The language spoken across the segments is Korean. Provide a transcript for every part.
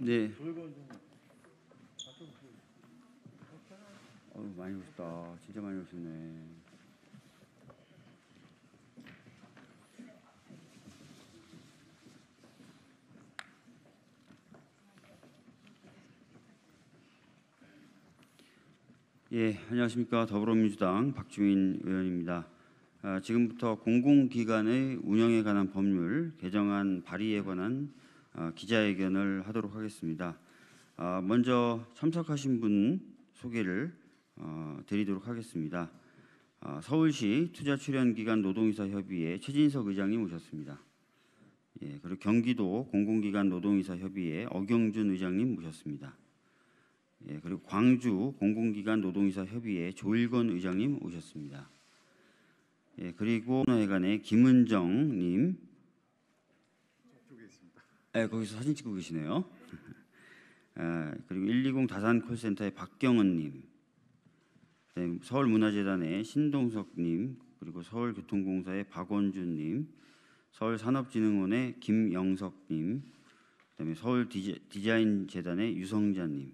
네. 많이 오셨다. 진짜 많이 오셨네. 예, 안녕하십니까. 더불어민주당 박주민 의원입니다. 지금부터 공공기관의 운영에 관한 법률 개정안 발의에 관한 기자회견을 하도록 하겠습니다. 먼저 참석하신 분 소개를 드리도록 하겠습니다. 서울시 투자출연기관 노동이사협의회 최진석 의장님 오셨습니다. 예, 그리고 경기도 공공기관 노동이사협의회 어경준 의장님 모셨습니다. 예, 그리고 광주 공공기관 노동이사협의회 조일건 의장님 오셨습니다. 예, 그리고 회관의 김은정님, 예, 거기서 사진 찍고 계시네요. 그리고 120 다산콜센터의 박경은님, 서울문화재단의 신동석님, 그리고 서울교통공사의 박원준님, 서울산업진흥원의 김영석님, 그다음에 서울디자인재단의 유성자님,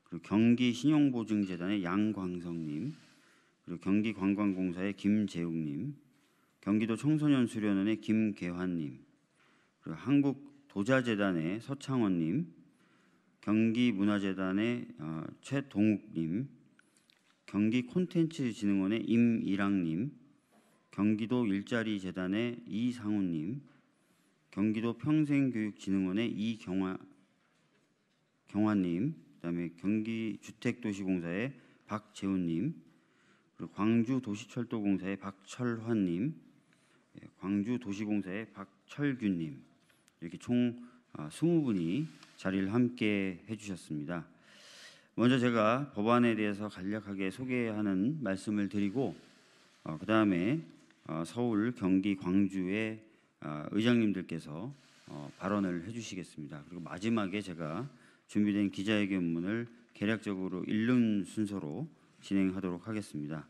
그리고 경기신용보증재단의 양광성님, 그리고 경기관광공사의 김재욱님, 경기도 청소년수련원의 김계환님, 그리고 한국도자재단의 서창원님, 경기문화재단의 최동욱님, 경기콘텐츠진흥원의 임일학님, 경기도 일자리재단의 이상훈님, 경기도 평생교육진흥원의 이경화님, 그다음에 경기주택도시공사의 박재훈님, 그리고 광주도시철도공사의 박철환님, 광주도시공사의 박철균님, 이렇게 총 20분이 자리를 함께 해주셨습니다. 먼저 제가 법안에 대해서 간략하게 소개하는 말씀을 드리고 그 다음에 서울, 경기, 광주의 의장님들께서 발언을 해주시겠습니다. 그리고 마지막에 제가 준비된 기자회견문을 개략적으로 읽는 순서로 진행하도록 하겠습니다.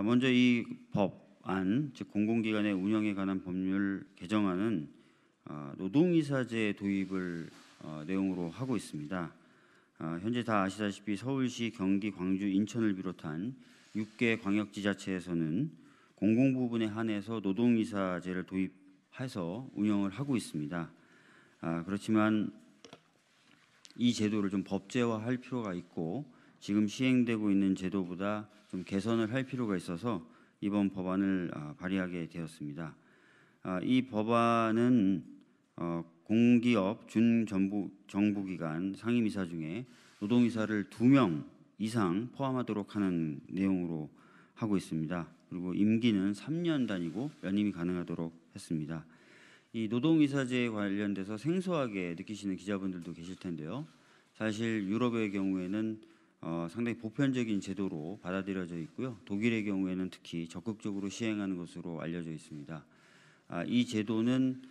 먼저 이 법안, 즉 공공기관의 운영에 관한 법률 개정안은 노동이사제 도입을 내용으로 하고 있습니다. 현재 다 아시다시피 서울시, 경기, 광주, 인천을 비롯한 6개 광역지자체에서는 공공부문에 한해서 노동이사제를 도입해서 운영을 하고 있습니다. 그렇지만 이 제도를 좀 법제화할 필요가 있고 지금 시행되고 있는 제도보다 좀 개선을 할 필요가 있어서 이번 법안을 발의하게 되었습니다. 이 법안은 공기업 준정부기관 상임이사 중에 노동이사를 2명 이상 포함하도록 하는 내용으로 하고 있습니다. 그리고 임기는 3년 단위고 연임이 가능하도록 했습니다. 이 노동이사제에 관련돼서 생소하게 느끼시는 기자분들도 계실 텐데요. 사실 유럽의 경우에는 상당히 보편적인 제도로 받아들여져 있고요. 독일의 경우에는 특히 적극적으로 시행하는 것으로 알려져 있습니다. 이 제도는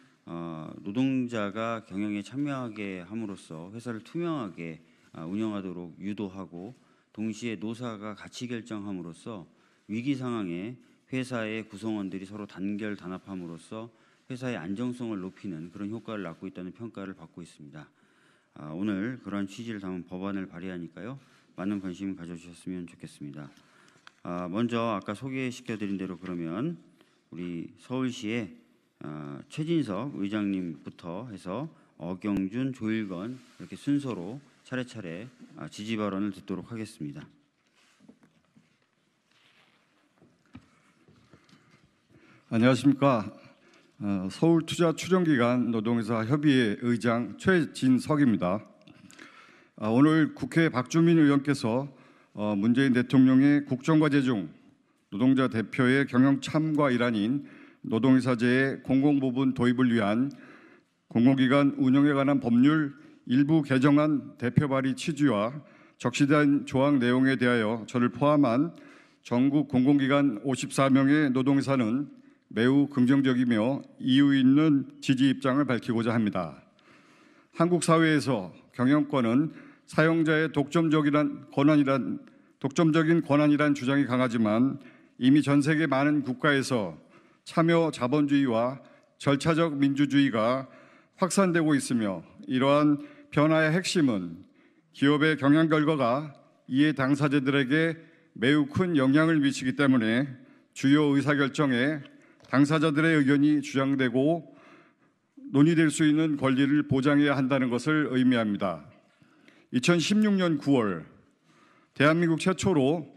노동자가 경영에 참여하게 함으로써 회사를 투명하게 운영하도록 유도하고 동시에 노사가 가치 결정함으로써 위기 상황에 회사의 구성원들이 서로 단결 단합함으로써 회사의 안정성을 높이는 그런 효과를 낳고 있다는 평가를 받고 있습니다. 오늘 그러한 취지를 담은 법안을 발의하니까요. 많은 관심 가져주셨으면 좋겠습니다. 먼저 아까 소개시켜드린 대로 그러면 우리 서울시의 최진석 의장님부터 해서 어경준, 조일건 이렇게 순서로 차례차례 지지 발언을 듣도록 하겠습니다. 안녕하십니까. 서울투자출연기관 노동이사 협의회 의장 최진석입니다. 오늘 국회 박주민 의원께서 문재인 대통령의 국정과제 중 노동자 대표의 경영 참가 일환인 노동이사제의 공공부문 도입을 위한 공공기관 운영에 관한 법률 일부 개정안 대표 발의 취지와 적시된 조항 내용에 대하여 저를 포함한 전국 공공기관 54명의 노동이사는 매우 긍정적이며 이유 있는 지지 입장을 밝히고자 합니다. 한국 사회에서 경영권은 사용자의 독점적인 권한이란 주장이 강하지만 이미 전 세계 많은 국가에서 참여 자본주의와 절차적 민주주의가 확산되고 있으며 이러한 변화의 핵심은 기업의 경영 결과가 이해 당사자들에게 매우 큰 영향을 미치기 때문에 주요 의사결정에 당사자들의 의견이 주장되고 논의될 수 있는 권리를 보장해야 한다는 것을 의미합니다. 2016년 9월 대한민국 최초로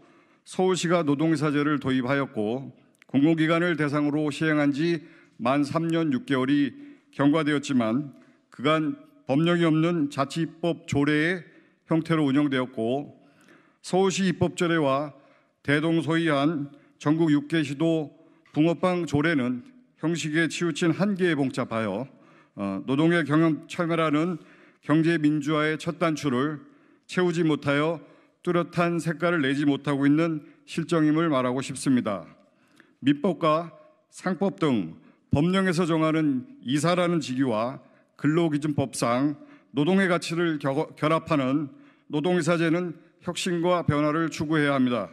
서울시가 노동이사제를 도입하였고 공공기관을 대상으로 시행한 지 만 3년 6개월이 경과되었지만 그간 법령이 없는 자치입법 조례의 형태로 운영되었고 서울시 입법조례와 대동소이한 전국 6개 시도 붕어빵 조례는 형식에 치우친 한계에 봉착하여 노동의 경영 참여라는 경제 민주화의 첫 단추를 채우지 못하여 뚜렷한 색깔을 내지 못하고 있는 실정임을 말하고 싶습니다. 민법과 상법 등 법령에서 정하는 이사라는 직위와 근로기준법상 노동의 가치를 결합하는 노동이사제는 혁신과 변화를 추구해야 합니다.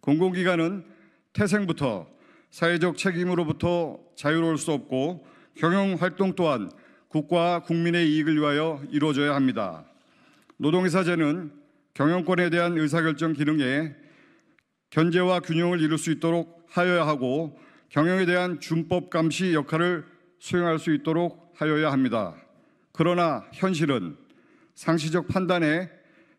공공기관은 태생부터 사회적 책임으로부터 자유로울 수 없고 경영활동 또한 국가와 국민의 이익을 위하여 이루어져야 합니다. 노동이사제는 경영권에 대한 의사결정 기능에 견제와 균형을 이룰 수 있도록 하여야 하고 경영에 대한 준법 감시 역할을 수행할 수 있도록 하여야 합니다. 그러나 현실은 상시적 판단에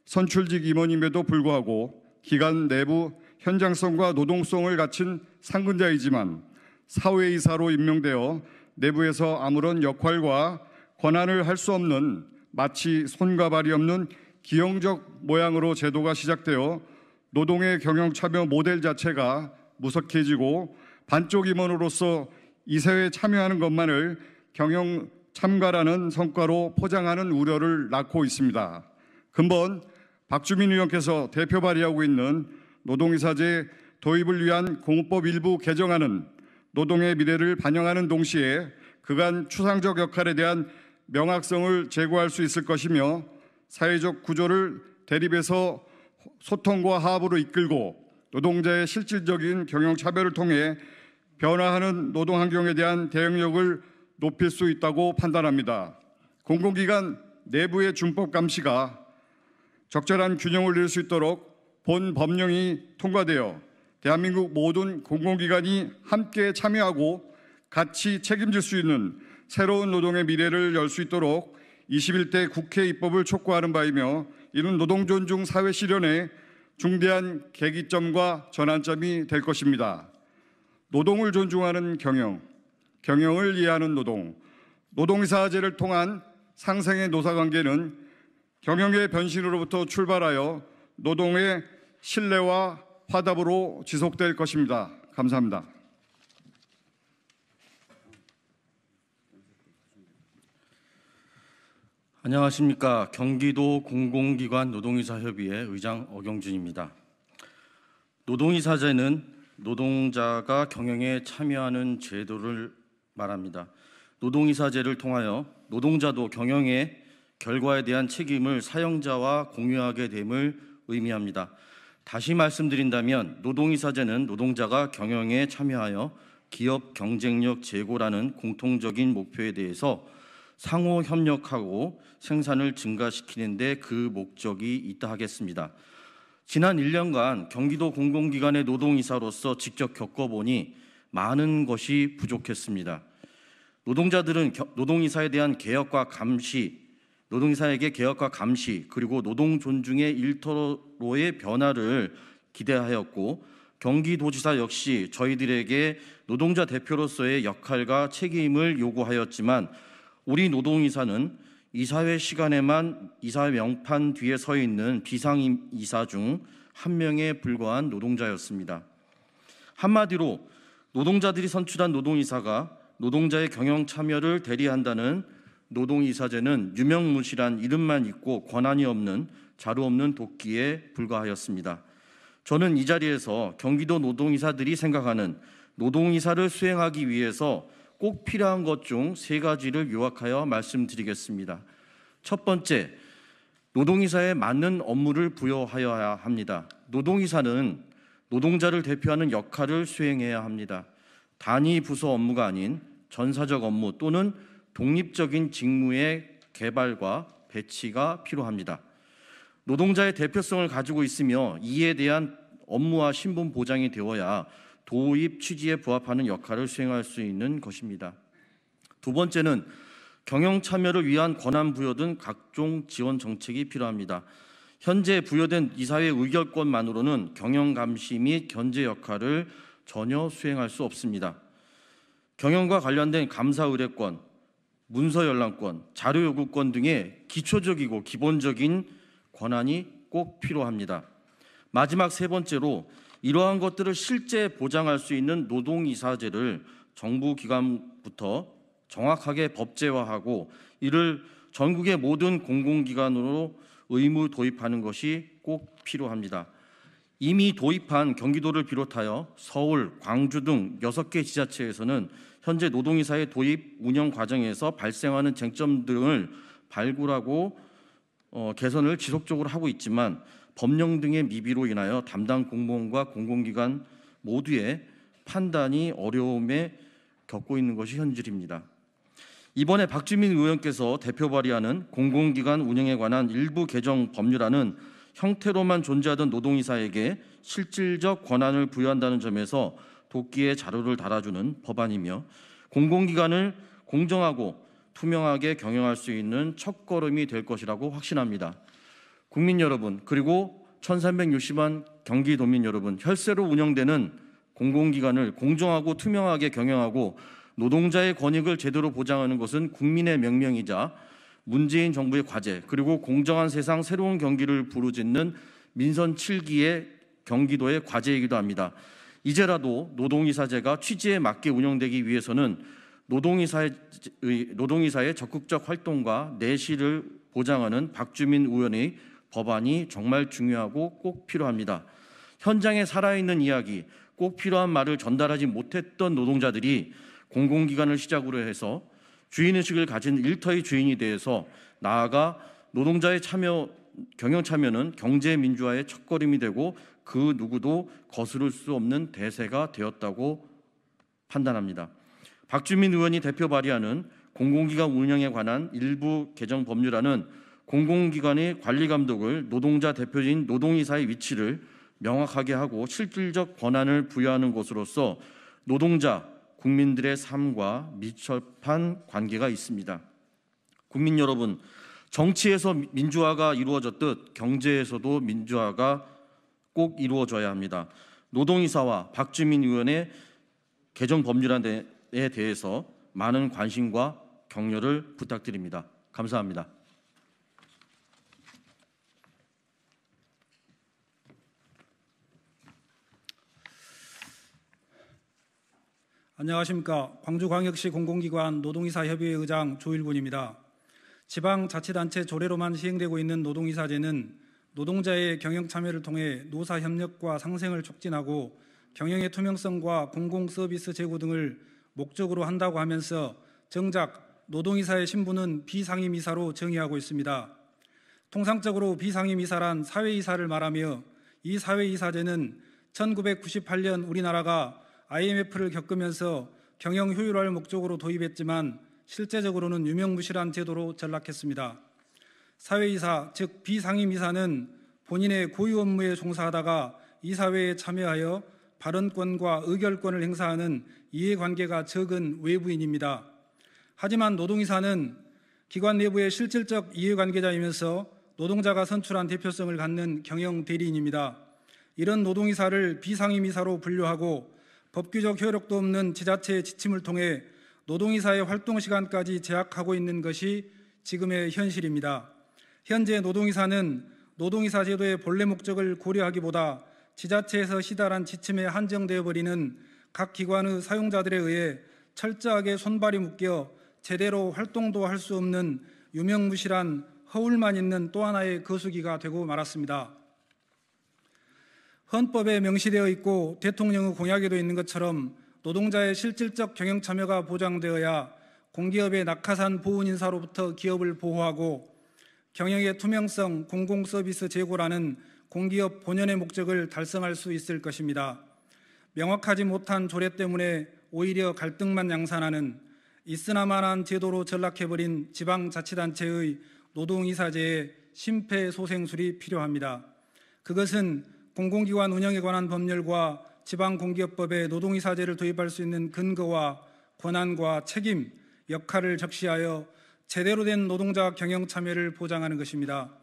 선출직 임원임에도 불구하고 기관 내부 현장성과 노동성을 갖춘 상근자이지만 사회이사로 임명되어 내부에서 아무런 역할과 권한을 할 수 없는 마치 손과 발이 없는 기형적 모양으로 제도가 시작되어 노동의 경영 참여 모델 자체가 무석해지고 반쪽 임원으로서 이사회에 참여하는 것만을 경영 참가라는 성과로 포장하는 우려를 낳고 있습니다. 근본 박주민 의원께서 대표 발의하고 있는 노동이사제 도입을 위한 공법 일부 개정안은 노동의 미래를 반영하는 동시에 그간 추상적 역할에 대한 명확성을 제고할 수 있을 것이며 사회적 구조를 대립해서 소통과 화합으로 이끌고 노동자의 실질적인 경영 차별을 통해 변화하는 노동 환경에 대한 대응력을 높일 수 있다고 판단합니다. 공공기관 내부의 준법 감시가 적절한 균형을 이룰 수 있도록 본 법령이 통과되어 대한민국 모든 공공기관이 함께 참여하고 같이 책임질 수 있는 새로운 노동의 미래를 열 수 있도록 21대 국회 입법을 촉구하는 바이며 이는 노동 존중 사회 실현의 중대한 계기점과 전환점이 될 것입니다. 노동을 존중하는 경영, 경영을 이해하는 노동, 노동이사제를 통한 상생의 노사관계는 경영의 변신으로부터 출발하여 노동의 신뢰와 화답으로 지속될 것입니다. 감사합니다. 안녕하십니까. 경기도 공공기관 노동이사협의회 의장 어경준입니다. 노동이사제는 노동자가 경영에 참여하는 제도를 말합니다. 노동이사제를 통하여 노동자도 경영의 결과에 대한 책임을 사용자와 공유하게 됨을 의미합니다. 다시 말씀드린다면 노동이사제는 노동자가 경영에 참여하여 기업 경쟁력 제고라는 공통적인 목표에 대해서 상호 협력하고 생산을 증가시키는 데 그 목적이 있다 하겠습니다. 지난 1년간 경기도 공공기관의 노동이사로서 직접 겪어보니 많은 것이 부족했습니다. 노동자들은 노동이사에 대한 개혁과 감시, 노동이사에게 개혁과 감시 그리고 노동 존중의 일터로의 변화를 기대하였고 경기도지사 역시 저희들에게 노동자 대표로서의 역할과 책임을 요구하였지만 우리 노동이사는 이사회 시간에만 이사회 명판 뒤에 서 있는 비상이사 중 한 명에 불과한 노동자였습니다. 한마디로 노동자들이 선출한 노동이사가 노동자의 경영 참여를 대리한다는 노동이사제는 유명무실한 이름만 있고 권한이 없는 자루 없는 도끼에 불과하였습니다. 저는 이 자리에서 경기도 노동이사들이 생각하는 노동이사를 수행하기 위해서 꼭 필요한 것 중 3가지를 요약하여 말씀드리겠습니다. 첫 번째, 노동이사에 맞는 업무를 부여하여야 합니다. 노동이사는 노동자를 대표하는 역할을 수행해야 합니다. 단위 부서 업무가 아닌 전사적 업무 또는 독립적인 직무의 개발과 배치가 필요합니다. 노동자의 대표성을 가지고 있으며 이에 대한 업무와 신분 보장이 되어야 도입 취지에 부합하는 역할을 수행할 수 있는 것입니다. 두 번째는 경영 참여를 위한 권한 부여 등 각종 지원 정책이 필요합니다. 현재 부여된 이사회 의결권만으로는 경영 감시 및 견제 역할을 전혀 수행할 수 없습니다. 경영과 관련된 감사 의뢰권, 문서 열람권, 자료 요구권 등의 기초적이고 기본적인 권한이 꼭 필요합니다. 마지막 세 번째로 이러한 것들을 실제 보장할 수 있는 노동이사제를 정부 기관부터 정확하게 법제화하고 이를 전국의 모든 공공기관으로 의무 도입하는 것이 꼭 필요합니다. 이미 도입한 경기도를 비롯하여 서울, 광주 등 6개 지자체에서는 현재 노동이사의 도입 운영 과정에서 발생하는 쟁점 등을 발굴하고 개선을 지속적으로 하고 있지만 법령 등의 미비로 인하여 담당 공무원과 공공기관 모두의 판단이 어려움에 겪고 있는 것이 현실입니다. 이번에 박주민 의원께서 대표 발의하는 공공기관 운영에 관한 일부 개정 법률안은 형태로만 존재하던 노동이사에게 실질적 권한을 부여한다는 점에서 도끼에 자루를 달아주는 법안이며 공공기관을 공정하고 투명하게 경영할 수 있는 첫걸음이 될 것이라고 확신합니다. 국민 여러분, 그리고 1360만 경기도민 여러분, 혈세로 운영되는 공공기관을 공정하고 투명하게 경영하고 노동자의 권익을 제대로 보장하는 것은 국민의 명령이자 문재인 정부의 과제, 그리고 공정한 세상 새로운 경기를 부르짖는 민선 7기의 경기도의 과제이기도 합니다. 이제라도 노동이사제가 취지에 맞게 운영되기 위해서는 노동이사의 적극적 활동과 내실을 보장하는 박주민 의원의 법안이 정말 중요하고 꼭 필요합니다. 현장에 살아있는 이야기, 꼭 필요한 말을 전달하지 못했던 노동자들이 공공기관을 시작으로 해서 주인의식을 가진 일터의 주인이 되어서 나아가 노동자의 경영 참여는 경제 민주화의 첫걸음이 되고 그 누구도 거스를 수 없는 대세가 되었다고 판단합니다. 박주민 의원이 대표 발의하는 공공기관 운영에 관한 일부 개정 법률안은 공공기관의 관리 감독을 노동자 대표인 노동이사의 위치를 명확하게 하고 실질적 권한을 부여하는 것으로서 노동자, 국민들의 삶과 밀접한 관계가 있습니다. 국민 여러분, 정치에서 민주화가 이루어졌듯 경제에서도 민주화가 꼭 이루어져야 합니다. 노동이사와 박주민 의원의 개정 법률안에 대해서 많은 관심과 격려를 부탁드립니다. 감사합니다. 안녕하십니까. 광주광역시 공공기관 노동이사협의회 의장 조일군입니다. 지방자치단체 조례로만 시행되고 있는 노동이사제는 노동자의 경영 참여를 통해 노사 협력과 상생을 촉진하고 경영의 투명성과 공공서비스 제고 등을 목적으로 한다고 하면서 정작 노동이사의 신분은 비상임이사로 정의하고 있습니다. 통상적으로 비상임이사란 사회이사를 말하며 이 사회이사제는 1998년 우리나라가 IMF를 겪으면서 경영 효율화를 목적으로 도입했지만 실제적으로는 유명무실한 제도로 전락했습니다. 사회이사, 즉 비상임이사는 본인의 고유 업무에 종사하다가 이사회에 참여하여 발언권과 의결권을 행사하는 이해관계가 적은 외부인입니다. 하지만 노동이사는 기관 내부의 실질적 이해관계자이면서 노동자가 선출한 대표성을 갖는 경영 대리인입니다. 이런 노동이사를 비상임이사로 분류하고 법규적 효력도 없는 지자체의 지침을 통해 노동이사의 활동시간까지 제약하고 있는 것이 지금의 현실입니다. 현재 노동이사는 노동이사 제도의 본래 목적을 고려하기보다 지자체에서 시달한 지침에 한정되어 버리는 각 기관의 사용자들에 의해 철저하게 손발이 묶여 제대로 활동도 할 수 없는 유명무실한 허울만 있는 또 하나의 거수기가 되고 말았습니다. 헌법에 명시되어 있고 대통령의 공약에도 있는 것처럼 노동자의 실질적 경영 참여가 보장되어야 공기업의 낙하산 보훈 인사로부터 기업을 보호하고 경영의 투명성, 공공서비스 제고라는 공기업 본연의 목적을 달성할 수 있을 것입니다. 명확하지 못한 조례 때문에 오히려 갈등만 양산하는 있으나마나한 제도로 전락해버린 지방자치단체의 노동이사제의 심폐소생술이 필요합니다. 그것은 공공기관 운영에 관한 법률과 지방공기업법에 노동이사제를 도입할 수 있는 근거와 권한과 책임, 역할을 적시하여 제대로 된 노동자 경영 참여를 보장하는 것입니다.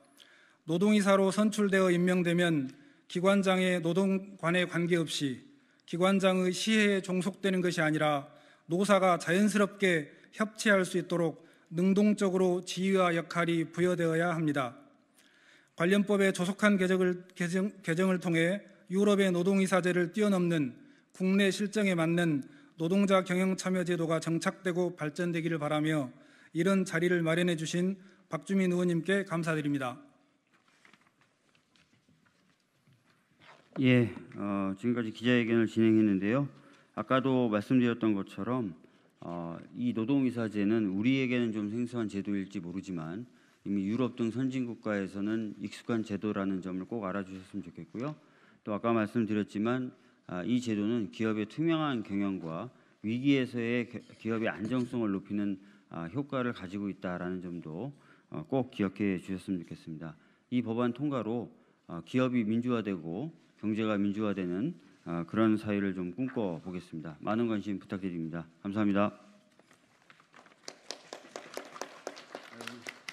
노동이사로 선출되어 임명되면 기관장의 노동관에 관계없이 기관장의 시혜에 종속되는 것이 아니라 노사가 자연스럽게 협치할 수 있도록 능동적으로 지위와 역할이 부여되어야 합니다. 관련 법의 조속한 개정을 통해 유럽의 노동이사제를 뛰어넘는 국내 실정에 맞는 노동자 경영 참여 제도가 정착되고 발전되기를 바라며 이런 자리를 마련해 주신 박주민 의원님께 감사드립니다. 예, 지금까지 기자회견을 진행했는데요. 아까도 말씀드렸던 것처럼 이 노동이사제는 우리에게는 좀 생소한 제도일지 모르지만 이미 유럽 등 선진국가에서는 익숙한 제도라는 점을 꼭 알아주셨으면 좋겠고요. 또 아까 말씀드렸지만 이 제도는 기업의 투명한 경영과 위기에서의 기업의 안정성을 높이는 효과를 가지고 있다라는 점도 꼭 기억해 주셨으면 좋겠습니다. 이 법안 통과로 기업이 민주화되고 경제가 민주화되는 그런 사회를 좀 꿈꿔 보겠습니다. 많은 관심 부탁드립니다. 감사합니다. 감사합니다.